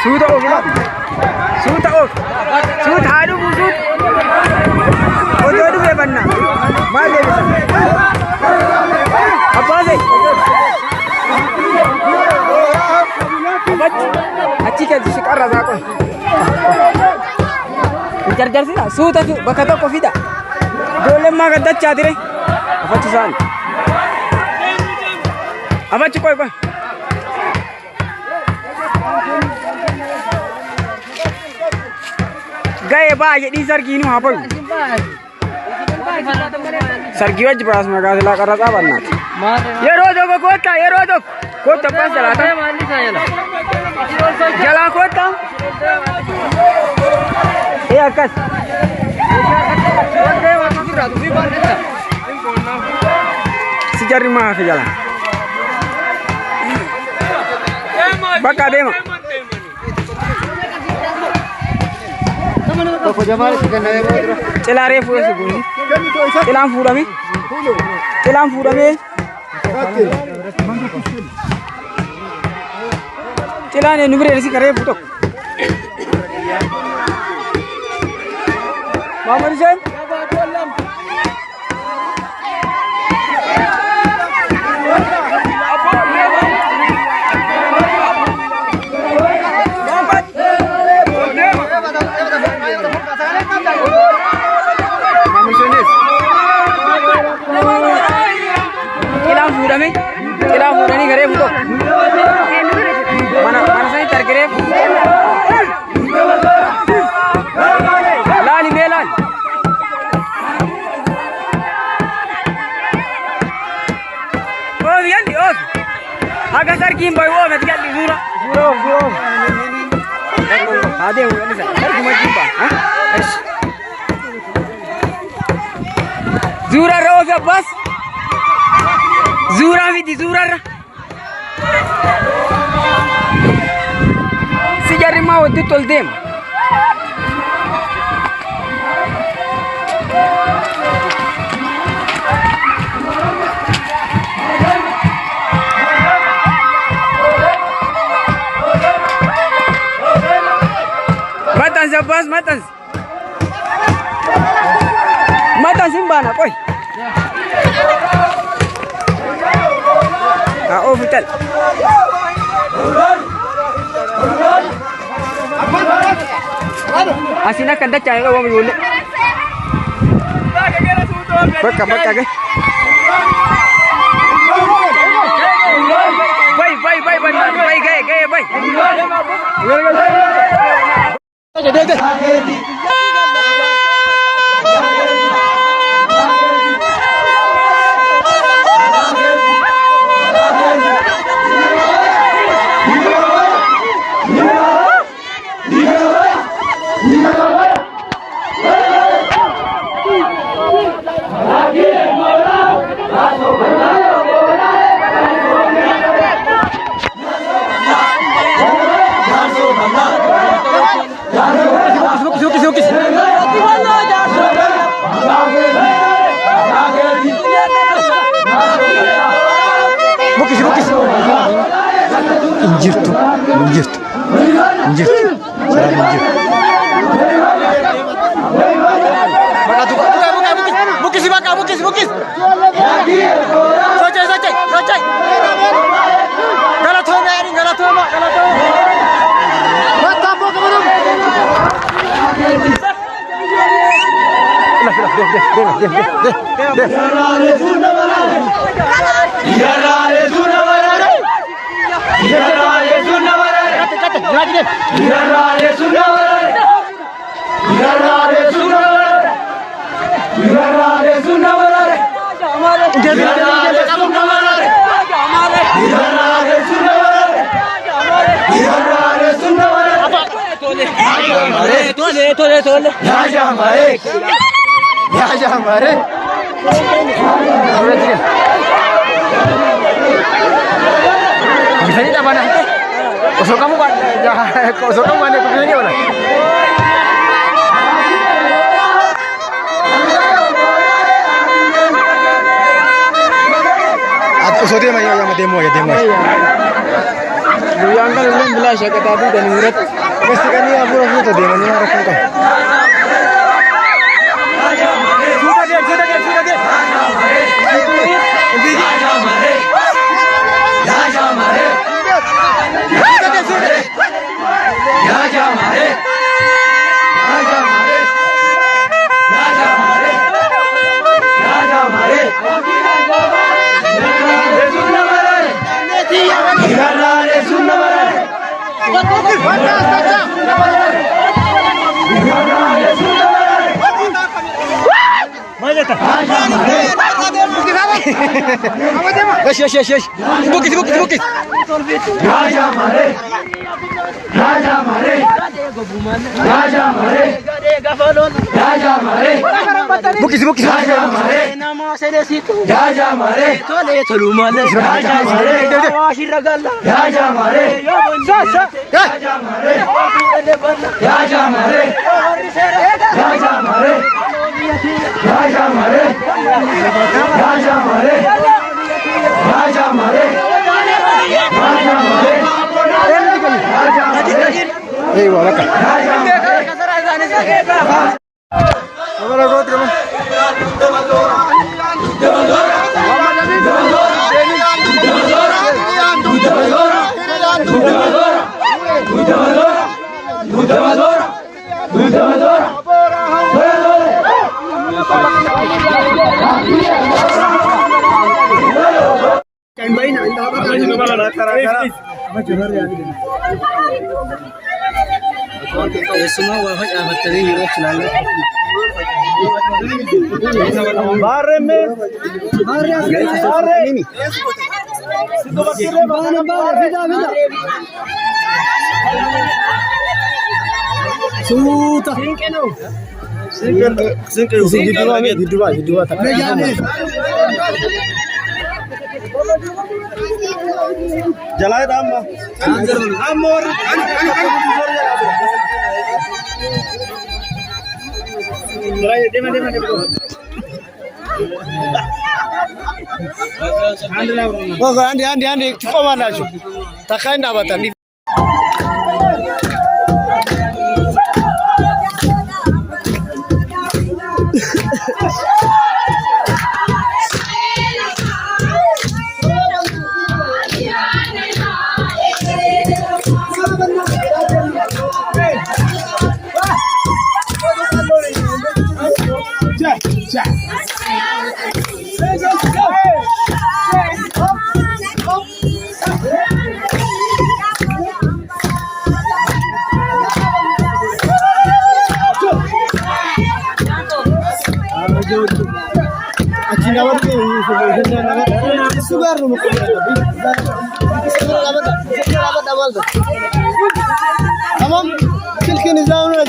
Suuta of suuta of suut haadhu buusuut otoo dhufee banna maal deebisa abbaase achi keessa siqarra saaqon hin jarjarsina suuta bakka tokko fida ijoolleen maa gaddachaa ture afachi isaan afachi qoy gaya ba jadi sargi ni apa? Sargi wajib pas magas la karasa banat. Ye rodo ko kota, ye rodo. Kota pas jalata. Jala kota. Ye akas. Sejari mah ke jalan. Baka dema. Cela refu segundi. Celaan fuudhame. Celaan fuudhame. Celaan eenyu bira si refu tokko. Maamad Hussein. Celaan fuudhanii garee buto. Mana sani targaree. Laali mee laali. Oofi yalli oofi. Haga sarkiin bayu oofati galli suura. Suura oofi. Haa deemu yallisa. Sarkuma jibba. Suura irra oofi abbaas. Zura miti zura. Si jarri ma waddu toldem. Matan sabas matan. Matan simbana koi. Oh betul. Asina kan dah cahaya orang boleh. Bakar ke? Baik gaya. Injirtu. Salam injir. Bukis. Socai. Galat home. Matamu kamu. Bisa ni tak mana? Kosong kamu kan? Kosong kamu mana? Kosong ni mana? Atau sorry, macam demo ya. yang kan belum belas ya kata tadi dan murid pasti kan ini abu abu tadi mana orang kan sudah dia Yes. Bukis. Raja Mare. Bukis. Raja Mare. Nama saya situ. Raja Mare. Itu ada tuluman. Raja Mare. Raja Mare. Raja Mare. Raja Mare. Eh, wala ka. Semua wahai ahad tadi hero selalu. Bare ini. Sudah. Dua. Jalan tambah. Amor. Andi. Cukup mana cu? Takai ndak batan. Tamam. Kilkin izahunu.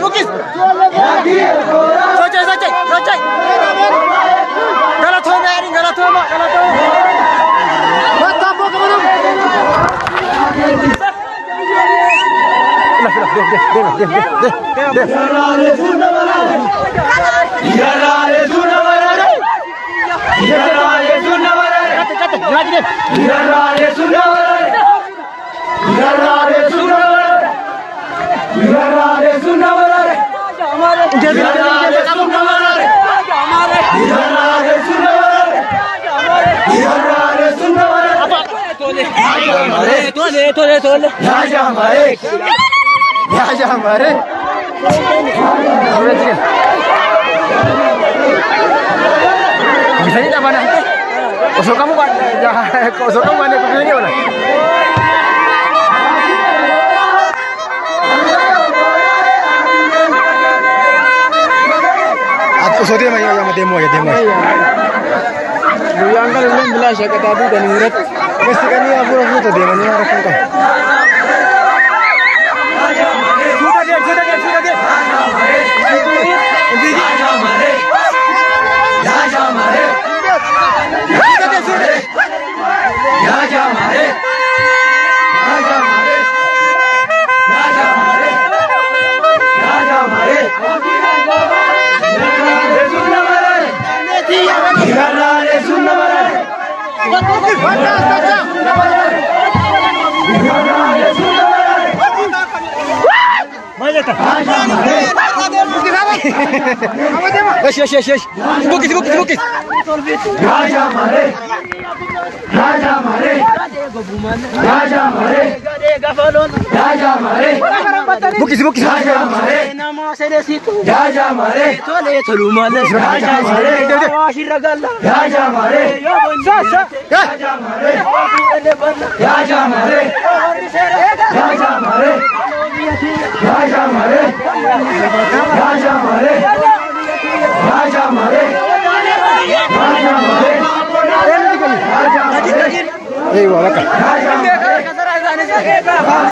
Bukis. Socai. Galat ho ma. Tapo ke mana? Bisa ni tak mana? Kosong kamu kan? Kosong kamu mana? Kosong ni mana? Aku sorry mai yang demo ya demo. Yang kan belum belas ya kata Abu dan Murat. Mesti kan ni Abu tu demo ni orang kan. Sudah dia. Yes. Bukis. Raja Mare. Bukis. Raja Mare. Nama saya situ. Raja Mare. Tole tolumale. Raja Mare. Raja Mare. Raja Mare. Raja Mare. Eh, wala ka.